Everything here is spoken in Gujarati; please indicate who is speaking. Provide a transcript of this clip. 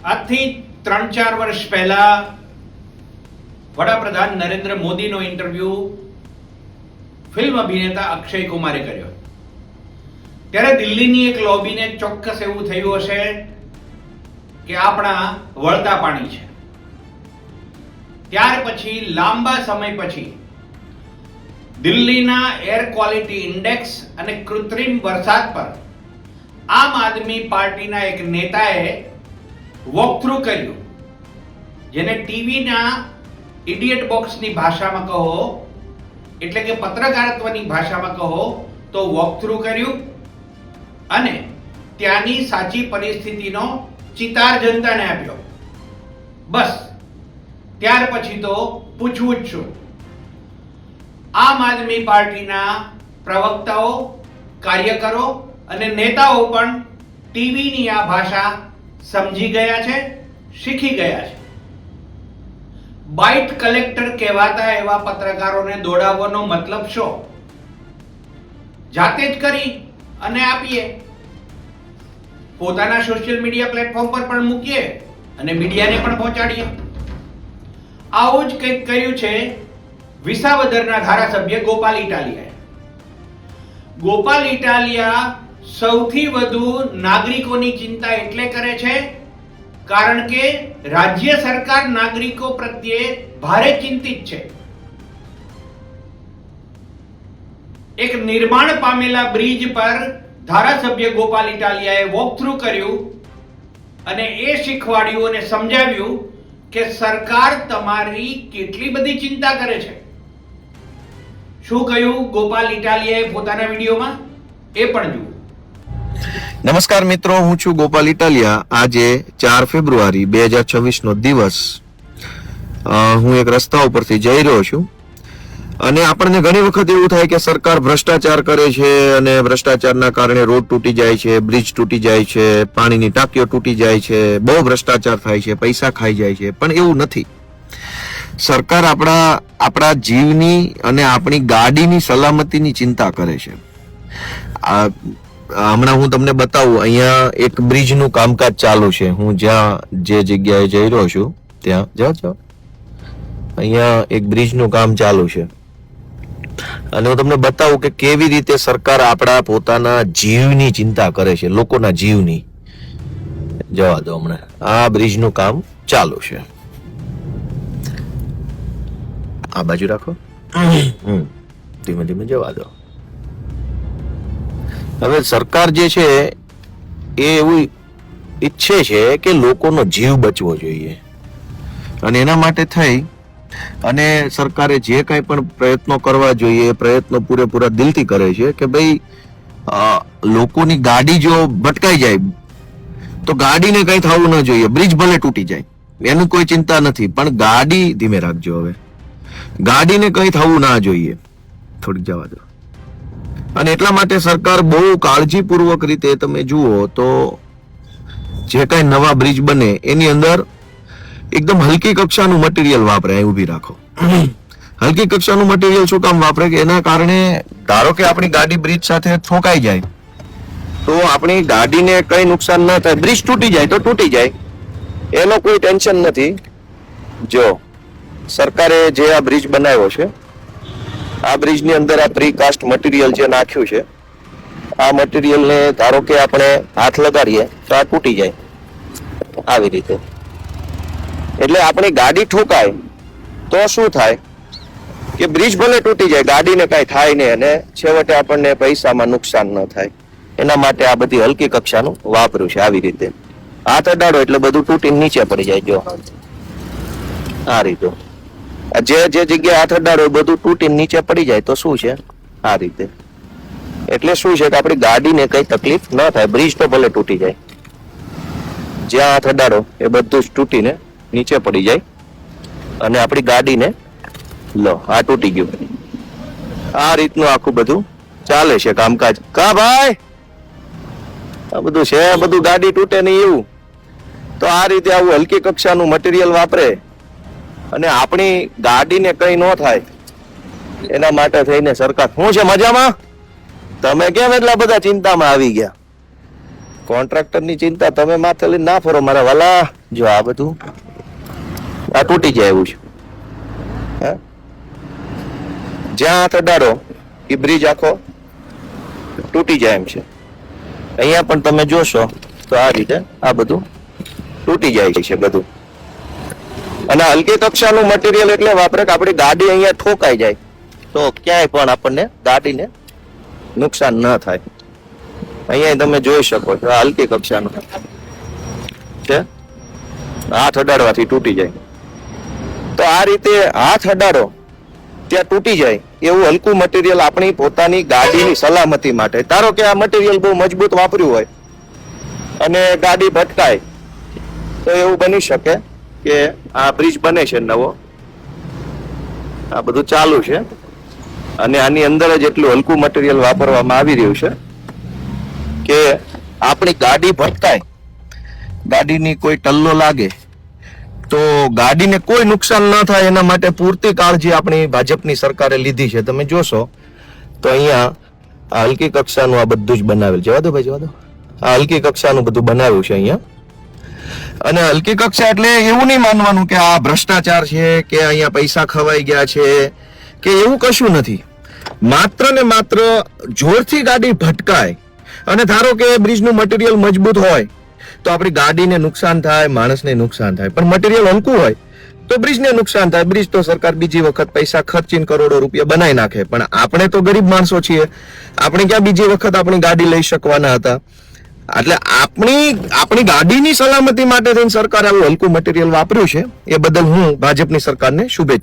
Speaker 1: આજથી 3-4 વર્ષ પહેલા વડાપ્રધાન નરેન્દ્ર મોદીનો ઇન્ટરવ્યુ ફિલ્મ અભિનેતા અક્ષય કુમારે કર્યો. ત્યારે દિલ્હીની એક લોબીને ચોક્કસ એવું થયું હશે કે આપણા વળતા પાણી છે. ત્યાર પછી લાંબા સમય પછી દિલ્હીના એર ક્વોલિટી ઇન્ડેક્સ અને કૃત્રિમ વરસાદ પર આમ આદમી પાર્ટીના એક નેતાએ વોકથ્રુ કર્યું, જેને ટીવીના ઇડિયટ બોક્સની ભાષામાં કહો એટલે કે પત્રકારત્વની ભાષામાં કહો તો વોકથ્રુ કર્યું અને ત્યાંની સાચી પરિસ્થિતિનો ચિતાર જનતાને આપ્યો. બસ ત્યાર પછી તો પૂછવું જ શું. આમ આદમી પાર્ટીના પ્રવક્તાઓ, કાર્યકરો અને નેતાઓ પણ ટીવીની આ ભાષા સમજી ગયા છે, શીખી ગયા છે. બાઇટ કલેક્ટર કહેવાતા એવા પત્રકારોને દોડાવવાનો મતલબ શું? જાતે જ કરી અને આપીએ, પોતાના સોશિયલ મીડિયા પ્લેટફોર્મ પર પણ મૂકીએ અને મીડિયાને પણ પહોંચાડીએ. આવું જ કંઈક કર્યું છે વિસાવદરના ધારાસભ્ય ગોપાલ ઇટાલિયાએ. ગોપાલ ઇટાલિયા સૌથી વધુ નાગરિકોની ચિંતા એટલે કરે છે કારણ કે રાજ્ય સરકાર નાગરિકો પ્રત્યે ભારે ચિંતિત છે. એક નિર્માણ પામેલા બ્રિજ પર ધારાસભ્ય ગોપાલ ઇટાલિયાએ વોકથ્રુ કર્યું અને એ શીખવાડ્યું અને સમજાવ્યું કે સરકાર તમારી કેટલી બધી ચિંતા કરે છે. શું કહ્યું ગોપાલ ઇટાલિયાએ પોતાના વિડીયોમાં, એ પણ જુઓ.
Speaker 2: નમસ્કાર મિત્રો, હું છું ગોપાલ ઇટાલિયા. આજે 4 ફેબ્રુઆરી 2026 નો દિવસ હું એક રસ્તા ઉપરથી જઈ રહ્યો છું અને આપણને ઘણી વખત એવું થાય કે સરકાર ભ્રષ્ટાચાર કરે છે અને ભ્રષ્ટાચારના કારણે રોડ તૂટી જાય છે, બ્રિજ તૂટી જાય છે, પાણીની ટાંકીઓ તૂટી જાય છે, બહુ ભ્રષ્ટાચાર થાય છે, પૈસા ખાઈ જાય છે. પણ એવું નથી. સરકાર આપણા જીવની અને આપણી ગાડીની સલામતીની ચિંતા કરે છે. હમણાં હું તમને બતાવું, અહીંયા એક બ્રિજનું કામકાજ ચાલુ છે. હું જે જગ્યાએ જઈ રહ્યો છું ત્યાં જાઓ, અહીંયા એક બ્રિજનું કામ ચાલુ છે અને હું તમને બતાવું કે કેવી રીતે સરકાર આપણા પોતાના જીવની ચિંતા કરે છે, લોકોના જીવની. જવા દો, હમણાં આ બ્રિજનું કામ ચાલુ છે. આ બાજુ રાખો, ધીમે ધીમે જવા દો. હવે સરકાર જે છે એ એવું ઈચ્છે છે કે લોકોનો જીવ બચવો જોઈએ અને એના માટે થઈ અને સરકારે જે કાંઈ પણ પ્રયત્નો કરવા જોઈએ એ પ્રયત્નો પૂરેપૂરા દિલથી કરે છે કે ભાઈ લોકોની ગાડી જો ભટકાઈ જાય તો ગાડીને કંઈ થવું ન જોઈએ. બ્રિજ ભલે તૂટી જાય એનું કોઈ ચિંતા નથી, પણ ગાડી ધીમે રાખજો. હવે ગાડીને કંઈ થવું ના જોઈએ, થોડીક જવા દો. અને એટલા માટે સરકાર બહુ કાળજીપૂર્વક રીતે તમે જુઓ તો જે કાંઈ નવા બ્રિજ બને એની અંદર એકદમ હલકી કક્ષાનું મટીરિયલ વાપરે. અહીં ઊભી રાખો. હલકી કક્ષાનું મટીરિયલ શું કામ વાપરે કે એના કારણે ધારો કે આપણી ગાડી બ્રિજ સાથે ઠોકાઈ જાય તો આપણી ગાડીને કઈ નુકસાન ન થાય. બ્રિજ તૂટી જાય તો તૂટી જાય, એનો કોઈ ટેન્શન નથી. જો સરકારે જે આ બ્રિજ બનાવ્યો છે, આ બ્રિજની અંદર આ પ્રીકાસ્ટ મટીરિયલ જે નાખ્યું છે, આ મટીરિયલને ધારો કે આપણે હાથ લગાડીએ તો આ તૂટી જાય આવી રીતે. એટલે આપણી ગાડી ઠોકાય તો શું થાય કે બ્રિજ ભલે તૂટી જાય, ગાડીને કાંઈ થાય નહીં અને છેવટે આપણને પૈસામાં નુકસાન ન થાય. એના માટે આ બધી હલકી કક્ષાનું વાપર્યું છે. આવી રીતે હાથ અડાડો એટલે બધું તૂટીને નીચે પડી જાય. જો આ રીતે જે જગ્યાએ હાથ અડાડો એ બધું તૂટીને નીચે પડી જાય તો શું છે આ રીતે. એટલે શું છે કે આપણી ગાડીને કઈ તકલીફ ન થાય. બ્રિજ તો ભલે તૂટી જાય, જ્યાં હાથ અડાડો એ બધું જ તૂટીને નીચે પડી જાય અને આપણી ગાડીને લો આ તૂટી ગયું. આ રીતનું આખું બધું ચાલે છે કામકાજ. કા ભાઈ, આ બધું છે, બધું ગાડી તૂટે નહીં એવું. તો આ રીતે આવું હલકી કક્ષાનું મટીરિયલ વાપરે અને આપણી ગાડીને કઈ ન થાય એના માટે થઈને સરકાર. શું છે, મજામાં? તમે કેમ એટલા બધા ચિંતામાં આવી ગયા? કોન્ટ્રાક્ટરની ચિંતા તમે માથે લઈને ના ફરો મારા વાલા. જો આ બધું આ તૂટી જાય એવું છે. હે? જ્યાં હાથ અડાડો એ બ્રિજ આખો તૂટી જાય એમ છે. અહીંયા પણ તમે જોશો તો આ રીતે આ બધું તૂટી જાય છે બધું. અને હલકી કક્ષાનું મટીરિયલ એટલે વાપરે કે આપણી ગાડી અહીંયા ઠોકાઈ જાય તો ક્યાંય પણ આપણને ગાડીને નુકસાન ન થાય. અહીંયા તમે જોઈ શકો છો આ હલકી કક્ષાનું છે. હાથ અડાડવાથી તૂટી જાય. તો આ રીતે હાથ અડાડો ત્યાં તૂટી જાય એવું હલકું મટીરિયલ આપણી પોતાની ગાડીની સલામતી માટે. ધારો કે આ મટીરિયલ બહુ મજબૂત વાપર્યું હોય અને ગાડી ભટકાય તો એવું બની શકે કે આ બ્રિજ બને છે નવો, આ બધું ચાલુ છે અને આની અંદર જ એટલું હલકું મટીરિયલ વાપરવામાં આવી રહ્યું છે કે આપણી ગાડી ભટકાય, ગાડીની કોઈ ટલ્લો લાગે તો ગાડીને કોઈ નુકસાન ન થાય એના માટે પૂરતી કાળજી આપણી ભાજપની સરકારે લીધી છે. તમે જોશો તો અહીંયા આ હલકી કક્ષાનું આ બધું જ બનાવેલ. જવા દો ભાઈ, જવા દો. આ હલકી કક્ષાનું બધું બનાવ્યું છે અહીંયા. અને હલકી કક્ષા એટલે એવું નહીં માનવાનું કે આ ભ્રષ્ટાચાર છે કે અહીંયા પૈસા ખવાઈ ગયા છે કે એવું કશું નથી. માત્ર ને માત્ર જોરથી ગાડી ભટકાય અને ધારો કે બ્રિજનું મટીરિયલ મજબૂત હોય તો આપણી ગાડીને નુકસાન થાય, માણસને નુકસાન થાય. પણ મટીરિયલ હલકું હોય તો બ્રિજને નુકસાન થાય. બ્રિજ તો સરકાર બીજી વખત પૈસા ખર્ચીને કરોડો રૂપિયા બનાવી નાખે. પણ આપણે તો ગરીબ માણસો છીએ, આપણે ક્યાં બીજી વખત આપણી ગાડી લઈ શકવાના હતા. એટલે આપણી ગાડીની સલામતી માટે થઈને સરકારે આવું હલકું મટીરિયલ વાપર્યું છે. એ બદલ હું ભાજપની સરકારને શુભેચ્છા